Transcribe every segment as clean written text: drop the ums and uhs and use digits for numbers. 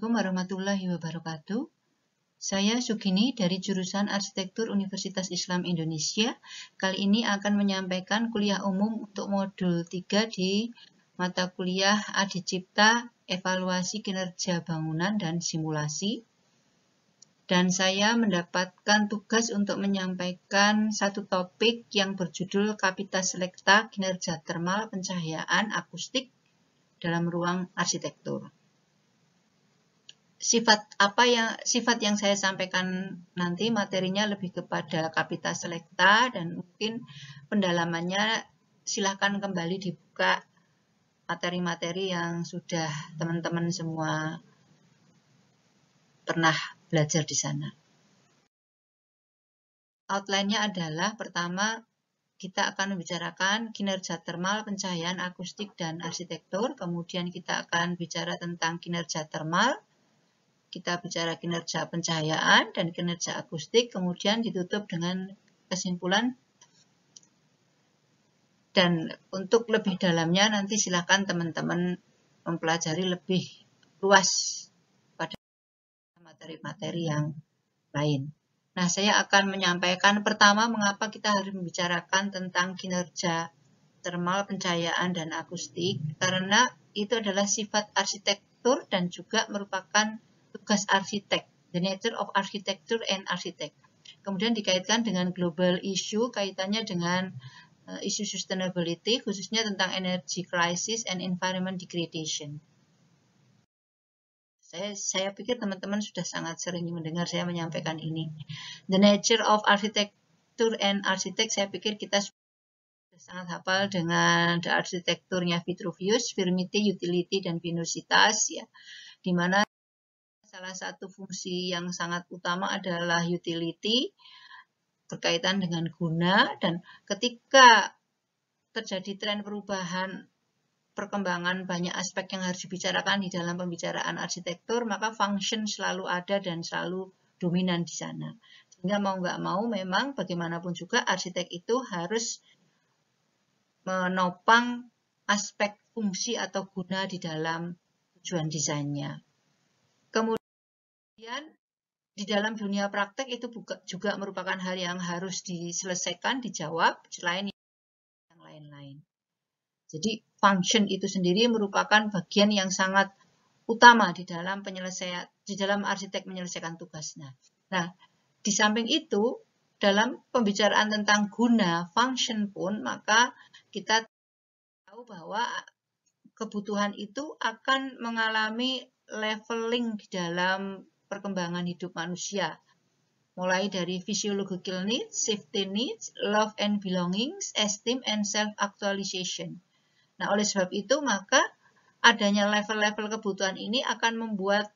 Assalamualaikum warahmatullahi wabarakatuh. Saya Sugini dari jurusan Arsitektur Universitas Islam Indonesia. Kali ini akan menyampaikan kuliah umum untuk modul 3 di mata kuliah Adicipta Evaluasi Kinerja Bangunan dan Simulasi. Dan saya mendapatkan tugas untuk menyampaikan satu topik yang berjudul Kapita Selecta Kinerja Termal Pencahayaan Akustik dalam Ruang Arsitektur. Sifat yang saya sampaikan nanti materinya lebih kepada Kapita Selecta dan mungkin pendalamannya silahkan kembali dibuka materi-materi yang sudah teman-teman semua pernah belajar di sana. Outline-nya adalah pertama kita akan membicarakan kinerja termal, pencahayaan, akustik, dan arsitektur. Kemudian kita akan bicara tentang kinerja termal. Kita bicara kinerja pencahayaan dan kinerja akustik, kemudian ditutup dengan kesimpulan. Dan untuk lebih dalamnya nanti silakan teman-teman mempelajari lebih luas pada materi-materi yang lain. Nah, saya akan menyampaikan pertama mengapa kita harus membicarakan tentang kinerja termal, pencahayaan, dan akustik, karena itu adalah sifat arsitektur dan juga merupakan tugas arsitek, the nature of architecture and architect. Kemudian dikaitkan dengan global issue, kaitannya dengan isu sustainability, khususnya tentang energy crisis and environment degradation. Saya pikir teman-teman sudah sangat sering mendengar saya menyampaikan ini. The nature of architecture and architect, saya pikir kita sudah sangat hafal dengan the arsitekturnya Vitruvius, firmity, utility, dan venositas, ya, di mana salah satu fungsi yang sangat utama adalah utility, berkaitan dengan guna, dan ketika terjadi tren perubahan, perkembangan banyak aspek yang harus dibicarakan di dalam pembicaraan arsitektur, maka function selalu ada dan selalu dominan di sana. Sehingga mau nggak mau memang bagaimanapun juga arsitek itu harus menopang aspek fungsi atau guna di dalam tujuan desainnya. Kemudian di dalam dunia praktek itu juga merupakan hal yang harus diselesaikan, dijawab, selain yang lain-lain. Jadi function itu sendiri merupakan bagian yang sangat utama di dalam arsitek menyelesaikan tugasnya. Nah, di samping itu, dalam pembicaraan tentang guna, function pun, maka kita tahu bahwa kebutuhan itu akan mengalami leveling di dalam perkembangan hidup manusia. Mulai dari physiological needs, safety needs, love and belongings, esteem and self-actualization. Nah, oleh sebab itu, maka adanya level-level kebutuhan ini akan membuat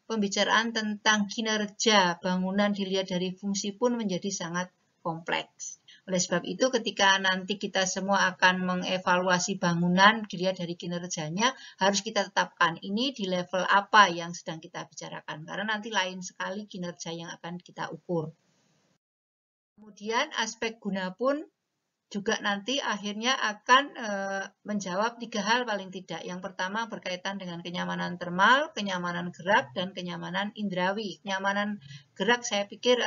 pembicaraan tentang kinerja bangunan dilihat dari fungsi pun menjadi sangat kompleks. Oleh sebab itu, ketika nanti kita semua akan mengevaluasi bangunan dilihat dari kinerjanya, harus kita tetapkan ini di level apa yang sedang kita bicarakan, karena nanti lain sekali kinerja yang akan kita ukur. Kemudian aspek guna pun juga nanti akhirnya akan menjawab 3 hal paling tidak. Yang pertama berkaitan dengan kenyamanan termal, kenyamanan gerak, dan kenyamanan indrawi. Kenyamanan gerak saya pikir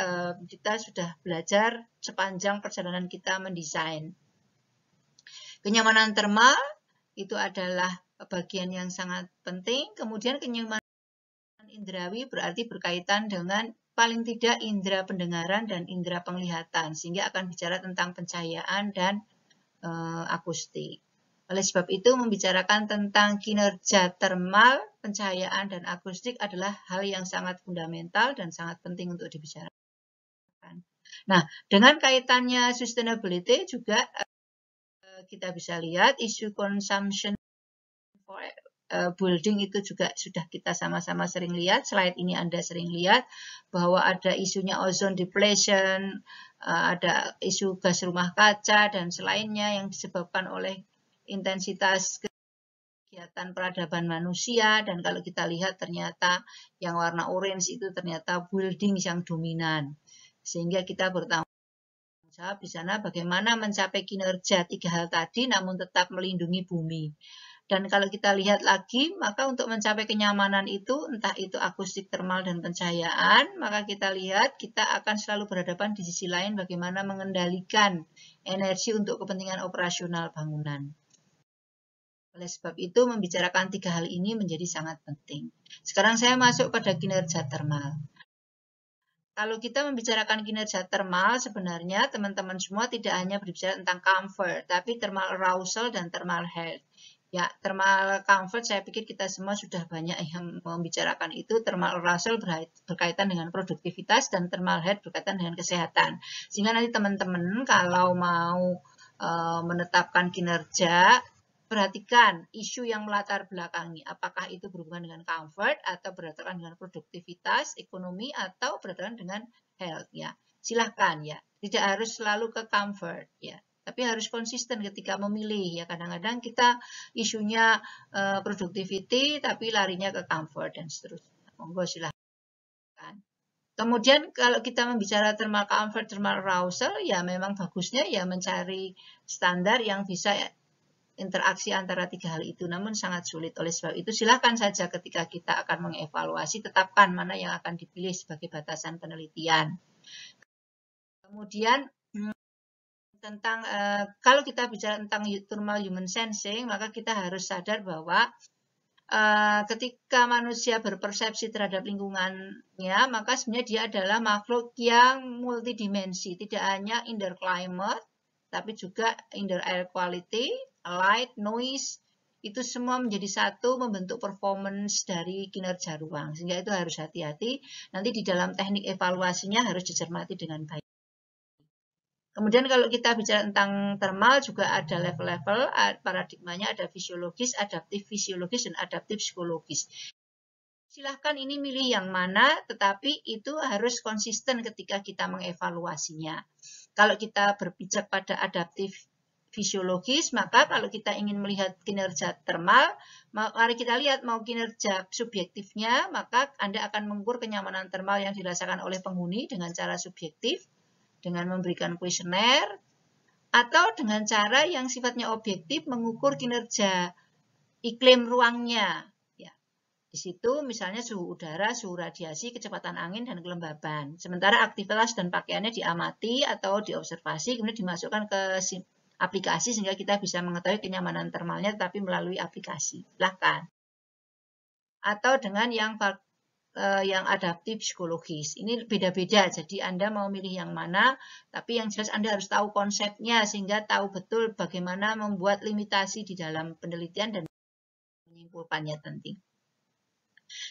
kita sudah belajar sepanjang perjalanan kita mendesain. Kenyamanan termal itu adalah bagian yang sangat penting. Kemudian kenyamanan indrawi berarti berkaitan dengan paling tidak indera pendengaran dan indera penglihatan, sehingga akan bicara tentang pencahayaan dan akustik. Oleh sebab itu, membicarakan tentang kinerja termal, pencahayaan, dan akustik adalah hal yang sangat fundamental dan sangat penting untuk dibicarakan. Nah, dengan kaitannya sustainability juga kita bisa lihat isu consumption for building itu juga sudah kita sama-sama sering lihat. Slide ini Anda sering lihat bahwa ada isunya ozone depletion, ada isu gas rumah kaca dan selainnya yang disebabkan oleh intensitas kegiatan peradaban manusia. Dan kalau kita lihat ternyata yang warna orange itu ternyata building yang dominan. Sehingga kita bertanggung jawab di sana bagaimana mencapai kinerja 3 hal tadi namun tetap melindungi bumi. Dan kalau kita lihat lagi, maka untuk mencapai kenyamanan itu, entah itu akustik, termal, dan pencahayaan, maka kita lihat kita akan selalu berhadapan di sisi lain bagaimana mengendalikan energi untuk kepentingan operasional bangunan. Oleh sebab itu, membicarakan 3 hal ini menjadi sangat penting. Sekarang saya masuk pada kinerja termal. Kalau kita membicarakan kinerja termal, sebenarnya teman-teman semua tidak hanya berbicara tentang comfort, tapi thermal arousal dan thermal health. Ya, thermal comfort saya pikir kita semua sudah banyak yang membicarakan itu. Thermal arousal berkaitan dengan produktivitas dan thermal health berkaitan dengan kesehatan. Sehingga nanti teman-teman kalau mau menetapkan kinerja, perhatikan isu yang melatar belakangi, apakah itu berhubungan dengan comfort atau berdasarkan dengan produktivitas, ekonomi, atau berdasarkan dengan health ya. Silahkan ya, tidak harus selalu ke comfort ya, tapi harus konsisten ketika memilih ya. Kadang-kadang kita isunya productivity tapi larinya ke comfort dan seterusnya. Monggo silahkan. Kemudian kalau kita membicara thermal comfort, thermal arousal ya memang bagusnya ya mencari standar yang bisa interaksi antara 3 hal itu, namun sangat sulit. Oleh sebab itu, silakan saja ketika kita akan mengevaluasi, tetapkan mana yang akan dipilih sebagai batasan penelitian. Kemudian, tentang kalau kita bicara tentang thermal human sensing, maka kita harus sadar bahwa ketika manusia berpersepsi terhadap lingkungannya, maka sebenarnya dia adalah makhluk yang multidimensi, tidak hanya in their climate, tapi juga in their air quality, light, noise, itu semua menjadi satu membentuk performance dari kinerja ruang. Sehingga itu harus hati-hati, nanti di dalam teknik evaluasinya harus dicermati dengan baik. Kemudian kalau kita bicara tentang thermal juga ada level-level, paradigmanya ada fisiologis, adaptif fisiologis, dan adaptif psikologis. Silahkan ini milih yang mana, tetapi itu harus konsisten ketika kita mengevaluasinya. Kalau kita berpijak pada adaptif fisiologis, maka kalau kita ingin melihat kinerja thermal, mari kita lihat mau kinerja subjektifnya, maka Anda akan mengukur kenyamanan thermal yang dirasakan oleh penghuni dengan cara subjektif, dengan memberikan kuesioner, atau dengan cara yang sifatnya objektif mengukur kinerja iklim ruangnya. Ya. Di situ misalnya suhu udara, suhu radiasi, kecepatan angin, dan kelembaban. Sementara aktivitas dan pakaiannya diamati atau diobservasi, kemudian dimasukkan ke aplikasi sehingga kita bisa mengetahui kenyamanan thermalnya tapi melalui aplikasi. Silahkan. Atau dengan yang adaptif psikologis. Ini beda-beda, jadi Anda mau milih yang mana, tapi yang jelas Anda harus tahu konsepnya sehingga tahu betul bagaimana membuat limitasi di dalam penelitian dan menyimpulkannya nanti.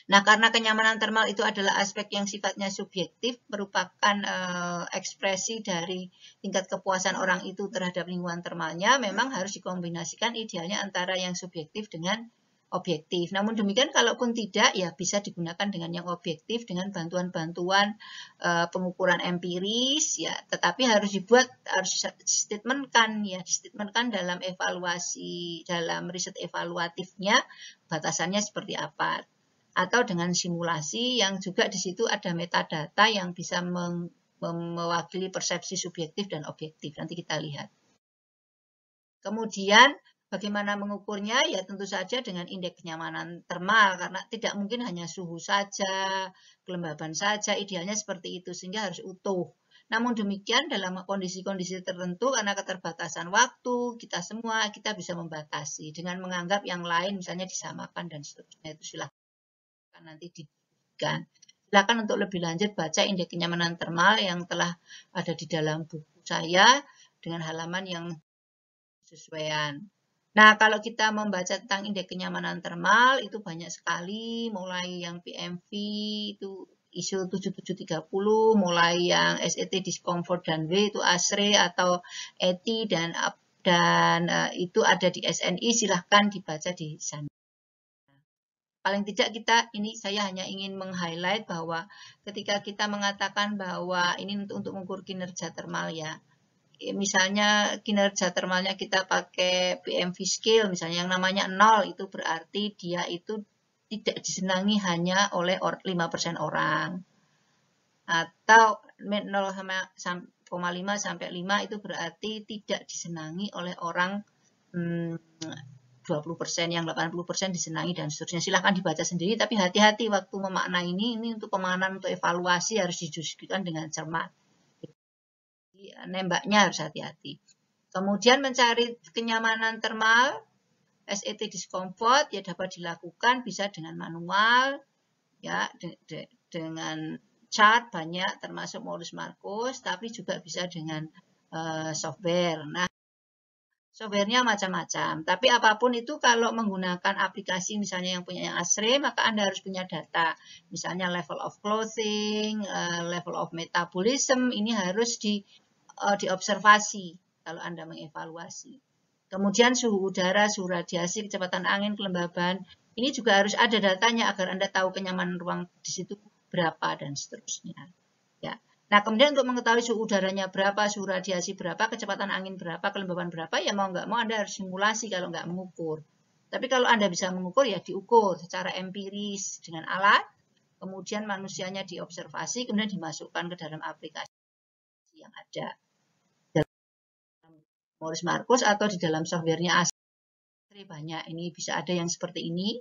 Nah, karena kenyamanan thermal itu adalah aspek yang sifatnya subjektif, merupakan ekspresi dari tingkat kepuasan orang itu terhadap lingkungan thermalnya, memang harus dikombinasikan idealnya antara yang subjektif dengan objektif. Namun demikian, kalaupun tidak, ya bisa digunakan dengan yang objektif dengan bantuan-bantuan pengukuran empiris, ya. Tetapi harus distatementkan dalam evaluasi, dalam riset evaluatifnya batasannya seperti apa. Atau dengan simulasi yang juga di situ ada metadata yang bisa mewakili persepsi subjektif dan objektif. Nanti kita lihat. Kemudian bagaimana mengukurnya? Ya tentu saja dengan indeks kenyamanan thermal, karena tidak mungkin hanya suhu saja, kelembaban saja, idealnya seperti itu, sehingga harus utuh. Namun demikian dalam kondisi-kondisi tertentu karena keterbatasan waktu, kita bisa membatasi dengan menganggap yang lain misalnya disamakan dan seterusnya. Itu silahkan nanti didiskusikan. Silakan untuk lebih lanjut baca indeks kenyamanan thermal yang telah ada di dalam buku saya dengan halaman yang sesuaian. Nah, kalau kita membaca tentang indeks kenyamanan thermal itu banyak sekali, mulai yang PMV itu ISO 7730, mulai yang SET discomfort dan W itu ASRE atau ETI dan itu ada di SNI, silahkan dibaca di sana. Paling tidak saya hanya ingin meng-highlight bahwa ketika kita mengatakan bahwa ini untuk mengukur kinerja thermal ya, misalnya kinerja thermalnya kita pakai PMV scale, misalnya yang namanya 0 itu berarti dia itu tidak disenangi hanya oleh 5% orang. Atau 0,5 sampai 5 itu berarti tidak disenangi oleh orang 20%, yang 80% disenangi dan seterusnya. Silahkan dibaca sendiri, tapi hati-hati waktu memaknai ini untuk pemahaman, untuk evaluasi harus didiskusikan dengan cermat. Nembaknya harus hati-hati. Kemudian mencari kenyamanan thermal, SET discomfort ya dapat dilakukan bisa dengan manual, ya dengan chart banyak termasuk Morris-Marcus, tapi juga bisa dengan software. Nah, softwarenya macam-macam. Tapi apapun itu kalau menggunakan aplikasi misalnya yang punya ASRE, maka Anda harus punya data. Misalnya level of clothing, level of metabolism, ini harus diobservasi kalau Anda mengevaluasi. Kemudian suhu udara, suhu radiasi, kecepatan angin, kelembaban, ini juga harus ada datanya agar Anda tahu kenyamanan ruang di situ berapa dan seterusnya. Ya. Nah, kemudian untuk mengetahui suhu udaranya berapa, suhu radiasi berapa, kecepatan angin berapa, kelembaban berapa, ya mau nggak mau Anda harus simulasi kalau nggak mengukur. Tapi kalau Anda bisa mengukur, ya diukur secara empiris dengan alat, kemudian manusianya diobservasi, kemudian dimasukkan ke dalam aplikasi yang ada. Morris-Marcus atau di dalam softwarenya ASRE banyak. Ini bisa ada yang seperti ini.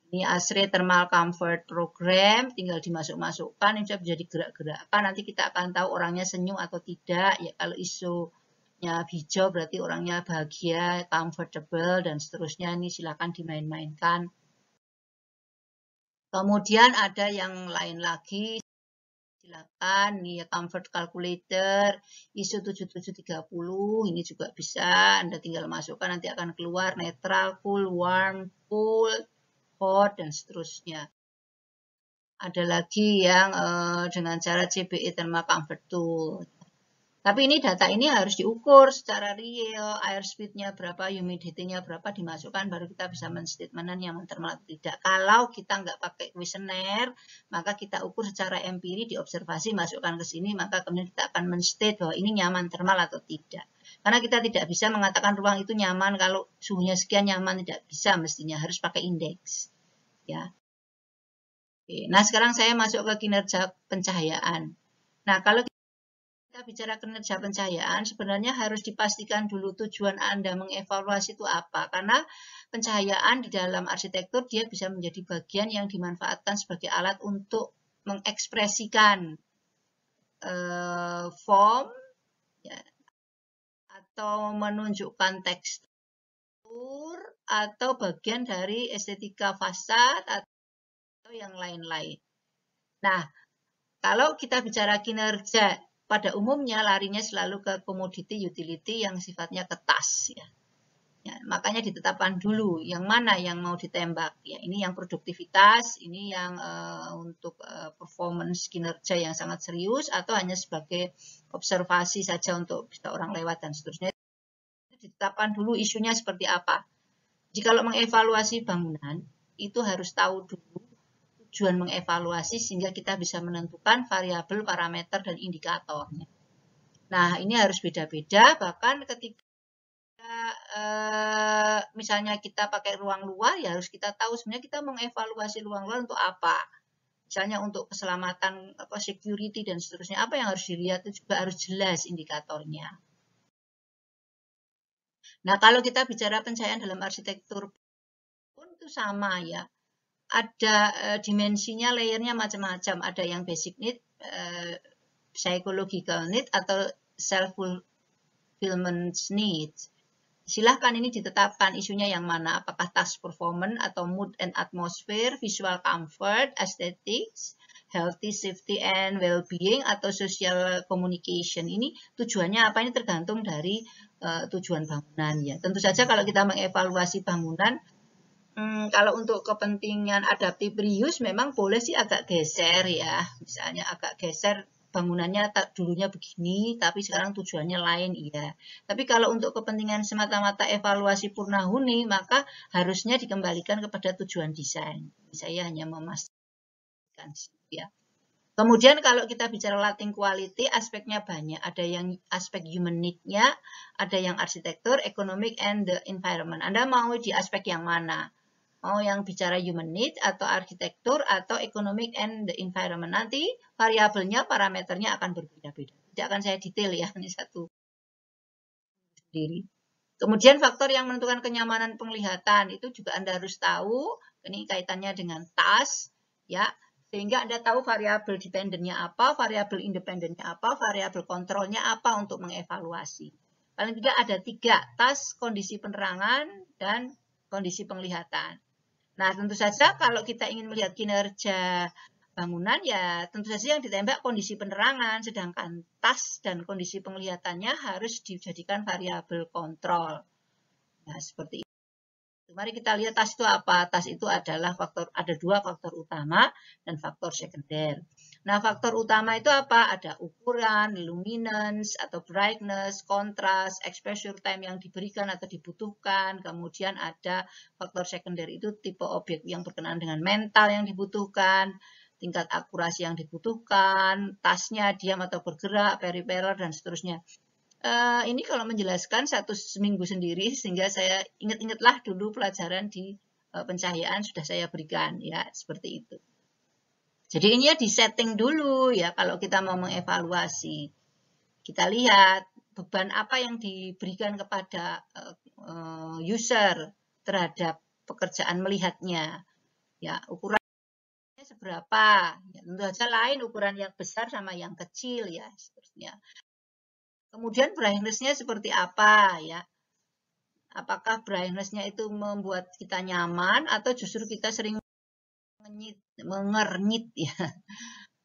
Ini ASRE Thermal Comfort Program, tinggal dimasuk-masukkan, ini bisa digerak-gerakkan. Nanti kita akan tahu orangnya senyum atau tidak. Ya, kalau isunya hijau berarti orangnya bahagia, comfortable, dan seterusnya. Ini silakan dimain-mainkan. Kemudian ada yang lain lagi. Silakan, ini ya comfort calculator, ISO 7730, ini juga bisa. Anda tinggal masukkan, nanti akan keluar netral, cool, warm, cool, hot, dan seterusnya. Ada lagi yang dengan cara CBE Thermal Comfort Tool. Tapi ini data ini harus diukur secara real, air speed-nya berapa, humidity-nya berapa, dimasukkan, baru kita bisa men-statementan nyaman thermal atau tidak. Kalau kita nggak pakai questionnaire, maka kita ukur secara empiri, diobservasi, masukkan ke sini, maka kemudian kita akan men-state bahwa ini nyaman thermal atau tidak. Karena kita tidak bisa mengatakan ruang itu nyaman kalau suhunya sekian nyaman, tidak bisa mestinya, harus pakai indeks. Ya. Oke. Nah, sekarang saya masuk ke kinerja pencahayaan. Nah, kalau kita bicara kinerja pencahayaan, sebenarnya harus dipastikan dulu tujuan Anda mengevaluasi itu apa. Karena pencahayaan di dalam arsitektur dia bisa menjadi bagian yang dimanfaatkan sebagai alat untuk mengekspresikan form ya, atau menunjukkan tekstur atau bagian dari estetika fasad atau yang lain-lain. Nah, kalau kita bicara kinerja, pada umumnya larinya selalu ke komoditi utility yang sifatnya ketas. Ya. Ya, makanya ditetapkan dulu yang mana yang mau ditembak. Ya, ini yang produktivitas, ini yang untuk performance kinerja yang sangat serius, atau hanya sebagai observasi saja untuk bisa orang lewat dan seterusnya. Itu ditetapkan dulu isunya seperti apa. Jika kalau mengevaluasi bangunan, itu harus tahu dulu tujuan mengevaluasi sehingga kita bisa menentukan variabel, parameter, dan indikatornya. Nah, ini harus beda-beda, bahkan ketika misalnya kita pakai ruang luar, ya harus kita tahu sebenarnya kita mengevaluasi ruang luar untuk apa. Misalnya untuk keselamatan, security, dan seterusnya, apa yang harus dilihat itu juga harus jelas indikatornya. Nah, kalau kita bicara pencahayaan dalam arsitektur pun itu sama ya. Ada dimensinya, layernya macam-macam. Ada yang basic need, psychological need, atau self-fulfillment needs. Silahkan ini ditetapkan isunya yang mana, apakah task performance atau mood and atmosphere, visual comfort, aesthetics, healthy, safety, and well-being, atau social communication. Ini tujuannya apa? Ini tergantung dari tujuan bangunan ya. Tentu saja kalau kita mengevaluasi bangunan, kalau untuk kepentingan adaptive reuse memang boleh sih agak geser ya. Misalnya agak geser bangunannya dulunya begini, tapi sekarang tujuannya lain, iya. Tapi kalau untuk kepentingan semata-mata evaluasi purnahuni, maka harusnya dikembalikan kepada tujuan desain. Saya hanya memastikan ya. Kemudian kalau kita bicara lighting quality, aspeknya banyak. Ada yang aspek human need-nya, ada yang arsitektur, economic, and the environment. Anda mau di aspek yang mana? Mau yang bicara human need atau arsitektur atau economic and the environment. Nanti variabelnya, parameternya akan berbeda-beda. Tidak akan saya detail ya, ini satu sendiri. Kemudian faktor yang menentukan kenyamanan penglihatan itu juga Anda harus tahu. Ini kaitannya dengan task, ya. Sehingga Anda tahu variabel dependennya apa, variabel independennya apa, variabel kontrolnya apa untuk mengevaluasi. Paling tidak ada 3, task, kondisi penerangan, dan kondisi penglihatan. Nah, tentu saja kalau kita ingin melihat kinerja bangunan, ya tentu saja yang ditembak kondisi penerangan, sedangkan task dan kondisi penglihatannya harus dijadikan variabel kontrol. Nah, seperti itu. Mari kita lihat task itu apa. Task itu adalah ada 2 faktor utama dan faktor sekunder. Nah, faktor utama itu apa? Ada ukuran, luminance atau brightness, kontras, exposure time yang diberikan atau dibutuhkan. Kemudian ada faktor sekunder itu tipe objek yang berkenaan dengan mental yang dibutuhkan, tingkat akurasi yang dibutuhkan, tasnya diam atau bergerak, periferal, dan seterusnya. Ini kalau menjelaskan satu seminggu sendiri, sehingga saya ingat-ingatlah dulu pelajaran di pencahayaan sudah saya berikan, ya, seperti itu. Jadi ini ya di setting dulu, ya, kalau kita mau mengevaluasi. Kita lihat beban apa yang diberikan kepada user terhadap pekerjaan melihatnya, ya, ukuran seberapa, ya, tentu saja lain ukuran yang besar sama yang kecil, ya, seterusnya. Kemudian brightness-nya seperti apa, ya? Apakah brightness-nya itu membuat kita nyaman atau justru kita sering mengernyit, ya?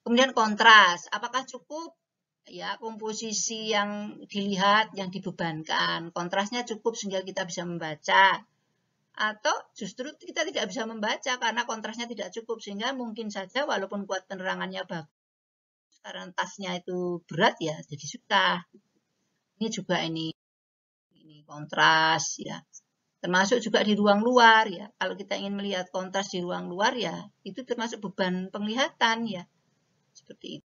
Kemudian kontras, apakah cukup, ya, komposisi yang dilihat, yang dibebankan, kontrasnya cukup sehingga kita bisa membaca, atau justru kita tidak bisa membaca karena kontrasnya tidak cukup, sehingga mungkin saja walaupun kuat penerangannya bagus, karena tasnya itu berat, ya, jadi susah. Ini juga ini kontras, ya. Termasuk juga di ruang luar, ya. Kalau kita ingin melihat kontras di ruang luar, ya, itu termasuk beban penglihatan, ya. Seperti itu.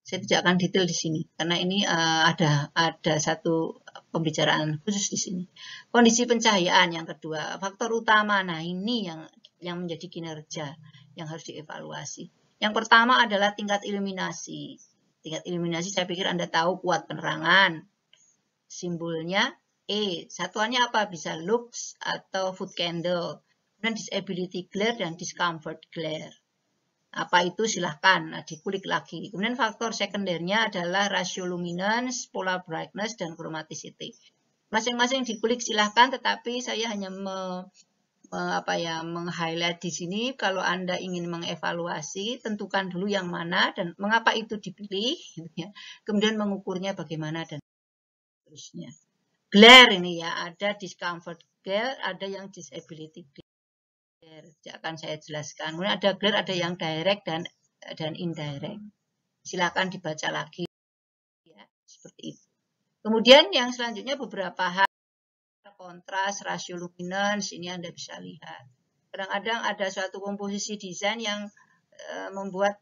Saya tidak akan detail di sini karena ini ada satu pembicaraan khusus di sini. Kondisi pencahayaan yang kedua, faktor utama. Nah, ini yang menjadi kinerja yang harus dievaluasi. Yang pertama adalah tingkat iluminasi. Tingkat iluminasi saya pikir Anda tahu, kuat penerangan. Simbolnya E. Satuannya apa? Bisa lux atau foot candle. Kemudian disability glare dan discomfort glare. Apa itu? Silahkan dikulik lagi. Kemudian faktor sekundernya adalah rasio luminance, polar brightness, dan chromaticity. Masing-masing dikulik silahkan, tetapi saya hanya meng-highlight di sini. Kalau Anda ingin mengevaluasi, tentukan dulu yang mana dan mengapa itu dipilih, ya. Kemudian mengukurnya bagaimana dan seterusnya. Glare ini, ya, ada discomfort glare, ada yang disability glare. Akan saya jelaskan. Kemudian ada glare, ada yang direct dan indirect. Silakan dibaca lagi, ya, seperti itu. Kemudian yang selanjutnya beberapa hal, kontras, rasio luminance, ini Anda bisa lihat. Kadang-kadang ada suatu komposisi desain yang membuat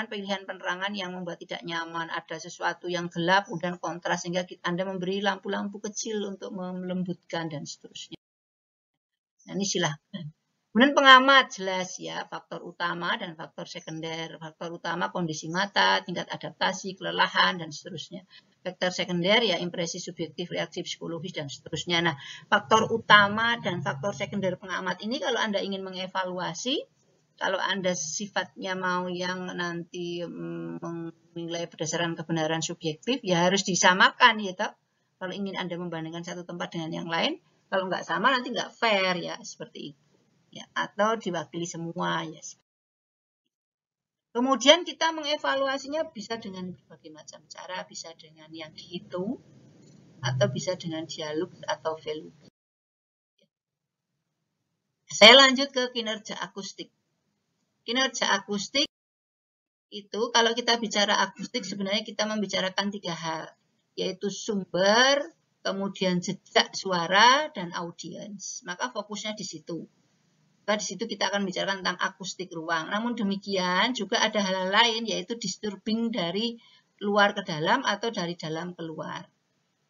pilihan penerangan yang membuat tidak nyaman. Ada sesuatu yang gelap, kemudian kontras, sehingga Anda memberi lampu-lampu kecil untuk melembutkan dan seterusnya. Nah, ini silahkan. Kemudian pengamat, jelas, ya, faktor utama dan faktor sekunder. Faktor utama kondisi mata, tingkat adaptasi, kelelahan, dan seterusnya. Faktor sekunder, ya, impresi subjektif, reaksi psikologis, dan seterusnya. Nah, faktor utama dan faktor sekunder pengamat ini kalau Anda ingin mengevaluasi, kalau Anda sifatnya mau yang nanti menilai berdasarkan kebenaran subjektif, ya harus disamakan, ya, toh. Kalau ingin Anda membandingkan satu tempat dengan yang lain, kalau nggak sama nanti nggak fair, ya, seperti itu. Ya, atau diwakili semua, ya. Kemudian kita mengevaluasinya bisa dengan berbagai macam cara, bisa dengan yang dihitung, atau bisa dengan dialog atau value. Saya lanjut ke kinerja akustik. Kinerja akustik itu, kalau kita bicara akustik, sebenarnya kita membicarakan 3 hal, yaitu sumber, kemudian jejak suara, dan audiens. Maka fokusnya di situ. Di situ kita akan bicara tentang akustik ruang. Namun demikian juga ada hal lain, yaitu disturbing dari luar ke dalam atau dari dalam keluar.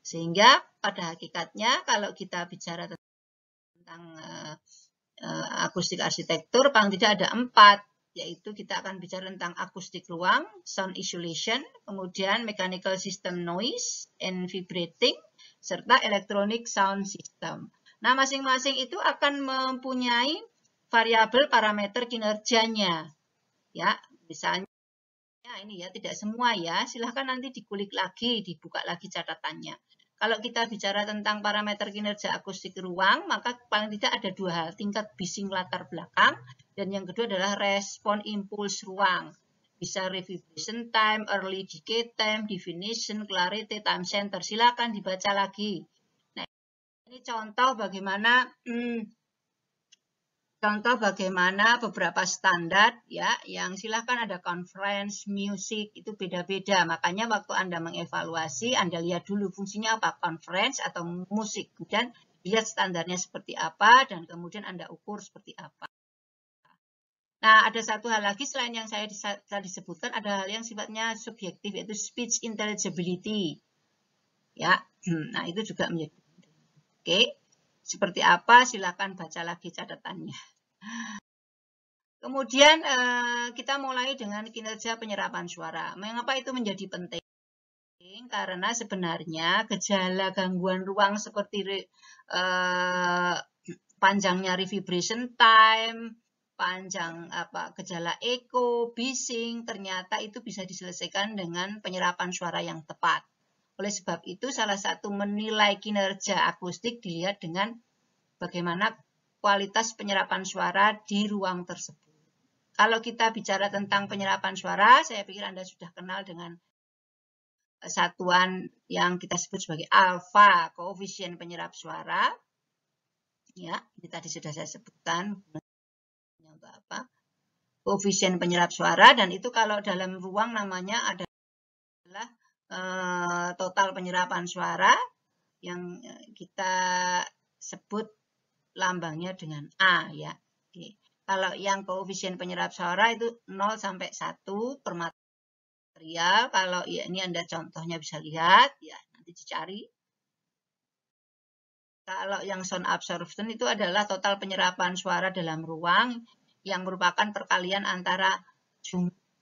Sehingga pada hakikatnya kalau kita bicara tentang akustik arsitektur, paling tidak ada 4 yaitu kita akan bicara tentang akustik ruang, sound isolation, kemudian mechanical system noise and vibrating, serta electronic sound system. Nah, masing-masing itu akan mempunyai variabel parameter kinerjanya. Ya, misalnya ini ya, tidak semua ya, silahkan nanti dikulik lagi, dibuka lagi catatannya. Kalau kita bicara tentang parameter kinerja akustik ruang, maka paling tidak ada dua hal, tingkat bising latar belakang, dan yang kedua adalah respon impuls ruang. Bisa revibration time, early decay time, definition, clarity, time center. Silakan dibaca lagi. Nah, ini contoh bagaimana beberapa standar ya yang silahkan ada conference, music itu beda-beda. Makanya waktu Anda mengevaluasi, Anda lihat dulu fungsinya apa, conference atau musik. Kemudian lihat standarnya seperti apa dan kemudian Anda ukur seperti apa. Nah, ada satu hal lagi selain yang saya tadi sebutkan, ada hal yang sifatnya subjektif, yaitu speech intelligibility. Ya, nah itu juga menjadi penting. Oke, seperti apa? Silakan baca lagi catatannya. Kemudian kita mulai dengan kinerja penyerapan suara. Mengapa itu menjadi penting? Karena sebenarnya gejala gangguan ruang seperti panjangnya revibration time, gejala echo, bising, ternyata itu bisa diselesaikan dengan penyerapan suara yang tepat. Oleh sebab itu, salah satu menilai kinerja akustik dilihat dengan bagaimana kualitas penyerapan suara di ruang tersebut. Kalau kita bicara tentang penyerapan suara, saya pikir Anda sudah kenal dengan satuan yang kita sebut sebagai alfa, koefisien penyerap suara. Ya, ini tadi sudah saya sebutkan. Untuk apa? Koefisien penyerap suara, dan itu kalau dalam ruang namanya adalah total penyerapan suara yang kita sebut lambangnya dengan A ya. Oke. Kalau yang koefisien penyerap suara itu 0 sampai 1 per material. Kalau ya ini Anda contohnya bisa lihat ya, nanti dicari. Kalau yang sound absorption itu adalah total penyerapan suara dalam ruang yang merupakan perkalian antara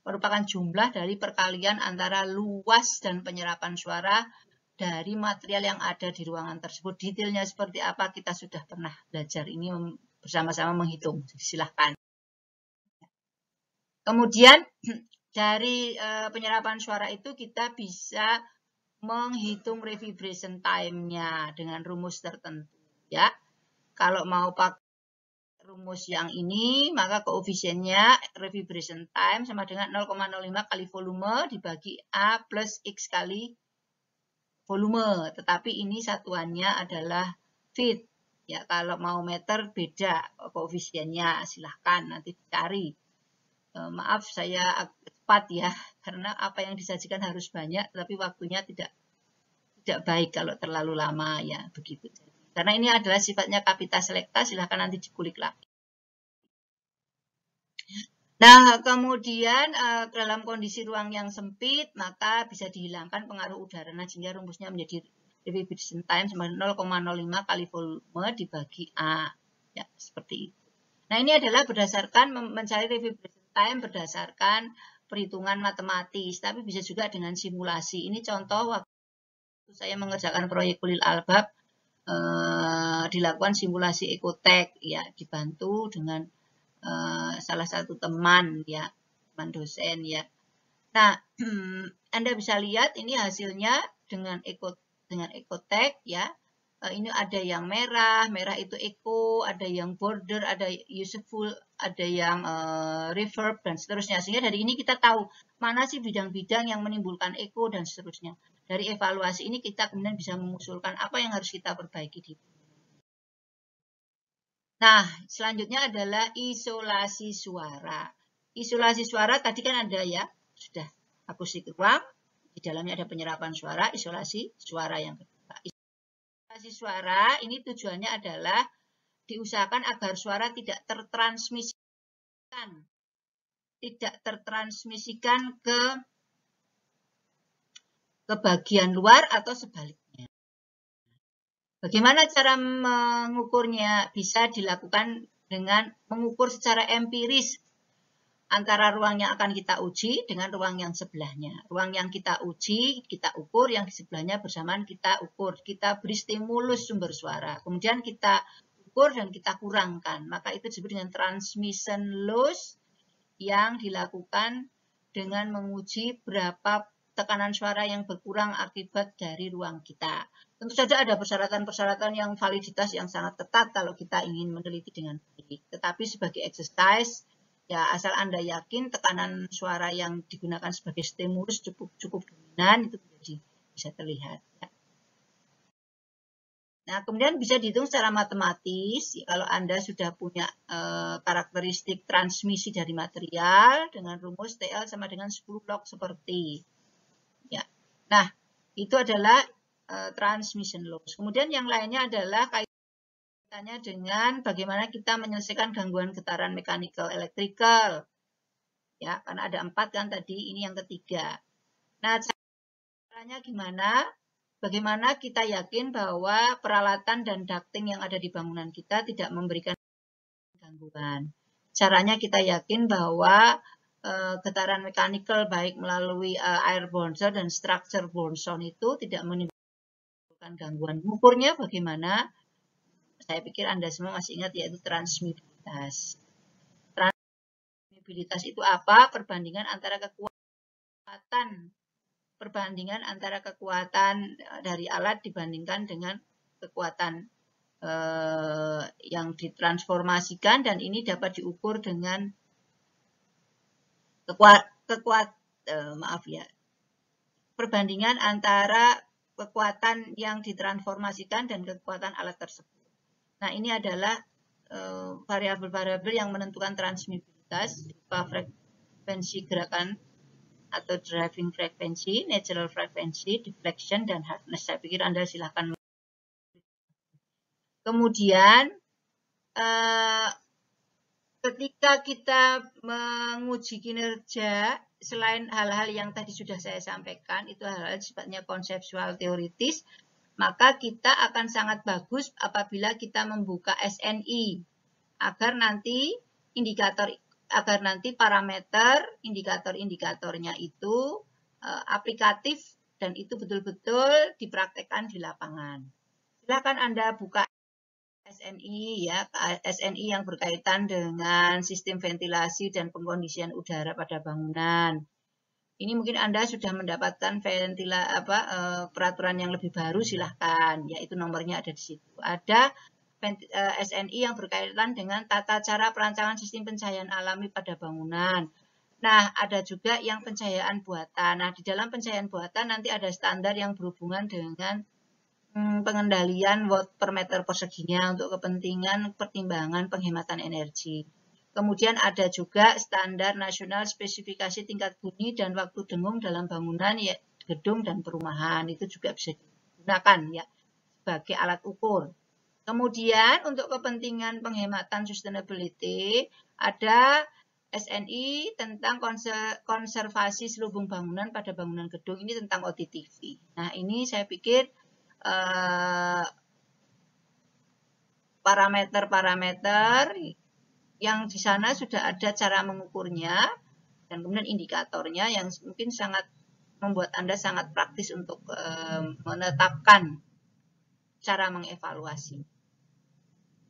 merupakan jumlah dari perkalian antara luas dan penyerapan suara dari material yang ada di ruangan tersebut. Detailnya seperti apa kita sudah pernah belajar ini bersama-sama menghitung. Silahkan. Kemudian dari penyerapan suara itu kita bisa menghitung revibration time-nya dengan rumus tertentu. Ya, kalau mau pakai rumus yang ini, maka koefisiennya revibration time sama dengan 0,05 kali volume dibagi A plus X kali volume. Tetapi ini satuannya adalah feet. Ya, kalau mau meter beda koefisiennya, silahkan nanti dicari. Maaf saya agak cepat ya, karena apa yang disajikan harus banyak, tapi waktunya tidak baik kalau terlalu lama ya, begitu. Karena ini adalah sifatnya kapita selecta, silahkan nanti dikulik lagi. Nah, kemudian dalam kondisi ruang yang sempit, maka bisa dihilangkan pengaruh udara. Nah, sehingga rumusnya menjadi revibration time sama 0,05 kali volume dibagi A. Ya, seperti itu. Nah, ini adalah berdasarkan mencari revibration time berdasarkan perhitungan matematis, tapi bisa juga dengan simulasi. Ini contoh waktu saya mengerjakan proyek Ulil Albab, dilakukan simulasi ekotek, ya, dibantu dengan salah satu teman, ya, teman dosen, ya. Nah, Anda bisa lihat ini hasilnya dengan ekotek, ya. Ini ada yang merah itu echo, ada yang border, ada useful, ada yang reverb, dan seterusnya. Sehingga dari ini kita tahu mana sih bidang-bidang yang menimbulkan echo, dan seterusnya. Dari evaluasi ini kita kemudian bisa mengusulkan apa yang harus kita perbaiki di. Nah, selanjutnya adalah isolasi suara. Isolasi suara tadi kan ada ya, sudah akustik ruang, di dalamnya ada penyerapan suara, isolasi suara yang kedua. Isolasi suara ini tujuannya adalah diusahakan agar suara tidak tertransmisikan ke bagian luar atau sebaliknya. Bagaimana cara mengukurnya? Bisa dilakukan dengan mengukur secara empiris antara ruang yang akan kita uji dengan ruang yang sebelahnya. Ruang yang kita uji, kita ukur, yang di sebelahnya bersamaan kita ukur. Kita beri stimulus sumber suara, kemudian kita ukur dan kita kurangkan. Maka itu disebut dengan transmission loss yang dilakukan dengan menguji berapa tekanan suara yang berkurang akibat dari ruang kita. Tentu saja ada persyaratan-persyaratan yang validitas yang sangat ketat kalau kita ingin meneliti dengan baik. Tetapi sebagai exercise, ya asal Anda yakin tekanan suara yang digunakan sebagai stimulus cukup dominan, itu bisa terlihat. Nah, kemudian bisa dihitung secara matematis kalau Anda sudah punya karakteristik transmisi dari material dengan rumus TL sama dengan 10 log seperti. Ya. Nah, itu adalah transmission loss. Kemudian yang lainnya adalah kaitannya dengan bagaimana kita menyelesaikan gangguan getaran mechanical electrical. Ya, karena ada 4 kan tadi, ini yang ketiga. Nah, caranya gimana? Bagaimana kita yakin bahwa peralatan dan ducting yang ada di bangunan kita tidak memberikan gangguan. Caranya kita yakin bahwa getaran mechanical baik melalui airborne sound dan structure-borne sound itu tidak menimbulkan gangguan. Ukurnya bagaimana? Saya pikir Anda semua masih ingat, yaitu transmissibilitas. Transmissibilitas itu apa? Perbandingan antara kekuatan dari alat dibandingkan dengan kekuatan yang ditransformasikan, dan ini dapat diukur dengan perbandingan antara kekuatan yang ditransformasikan dan kekuatan alat tersebut. Nah, ini adalah variabel-variabel yang menentukan transmissibilitas berupa frekuensi gerakan atau driving frequency, natural frequency, deflection, dan hardness. Saya pikir Anda silahkan. Kemudian, ketika kita menguji kinerja, selain hal-hal yang tadi sudah saya sampaikan, itu hal-hal sifatnya konseptual teoritis, maka kita akan sangat bagus apabila kita membuka SNI, agar nanti parameter indikator-indikatornya itu aplikatif dan itu betul-betul dipraktekkan di lapangan. Silakan Anda buka SNI ya, SNI yang berkaitan dengan sistem ventilasi dan pengkondisian udara pada bangunan. Ini mungkin Anda sudah mendapatkan peraturan yang lebih baru, silahkan, yaitu nomornya ada di situ. Ada SNI yang berkaitan dengan tata cara perancangan sistem pencahayaan alami pada bangunan. Nah, ada juga yang pencahayaan buatan. Nah, di dalam pencahayaan buatan nanti ada standar yang berhubungan dengan pengendalian watt per meter perseginya untuk kepentingan pertimbangan penghematan energi. Kemudian ada juga standar nasional spesifikasi tingkat bunyi dan waktu dengung dalam bangunan, ya, gedung dan perumahan. Itu juga bisa digunakan ya sebagai alat ukur. Kemudian untuk kepentingan penghematan sustainability ada SNI tentang konservasi selubung bangunan pada bangunan gedung, ini tentang OTTV. Nah, ini saya pikir parameter-parameter yang di sana sudah ada cara mengukurnya dan kemudian indikatornya yang mungkin sangat membuat Anda sangat praktis untuk menetapkan cara mengevaluasi.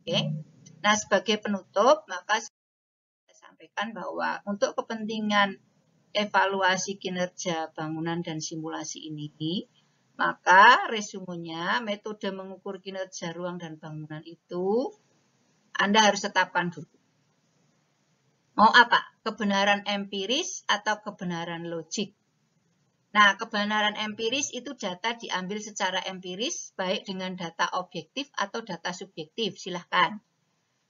Oke. Nah, sebagai penutup, maka saya sampaikan bahwa untuk kepentingan evaluasi kinerja bangunan dan simulasi ini, maka resumenya metode mengukur kinerja ruang dan bangunan itu Anda harus tetapkan dulu. Mau apa? Kebenaran empiris atau kebenaran logik? Nah, kebenaran empiris itu data diambil secara empiris, baik dengan data objektif atau data subjektif, silahkan.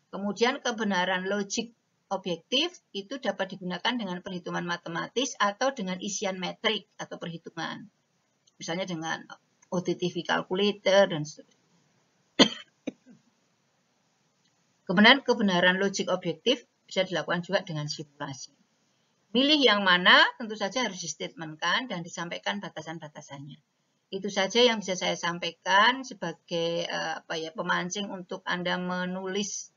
Kemudian kebenaran logik objektif itu dapat digunakan dengan perhitungan matematis atau dengan isian metrik atau perhitungan. Misalnya dengan OTTV calculator dan seterusnya. Kemudian kebenaran logik objektif bisa dilakukan juga dengan simulasi. Milih yang mana tentu saja harus distatementkan dan disampaikan batasan-batasannya. Itu saja yang bisa saya sampaikan sebagai pemancing untuk Anda menulis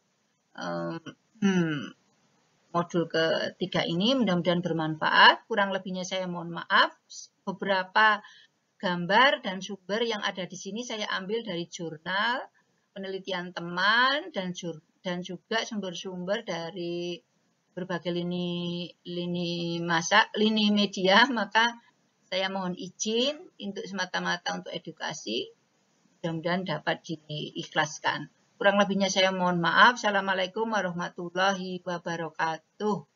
modul ketiga ini. Mudah-mudahan bermanfaat. Kurang lebihnya saya mohon maaf. Beberapa gambar dan sumber yang ada di sini saya ambil dari jurnal, penelitian teman, dan juga sumber-sumber dari berbagai lini media. Maka saya mohon izin untuk semata-mata untuk edukasi. Mudah-mudahan dapat diikhlaskan. Kurang lebihnya saya mohon maaf. Assalamualaikum warahmatullahi wabarakatuh.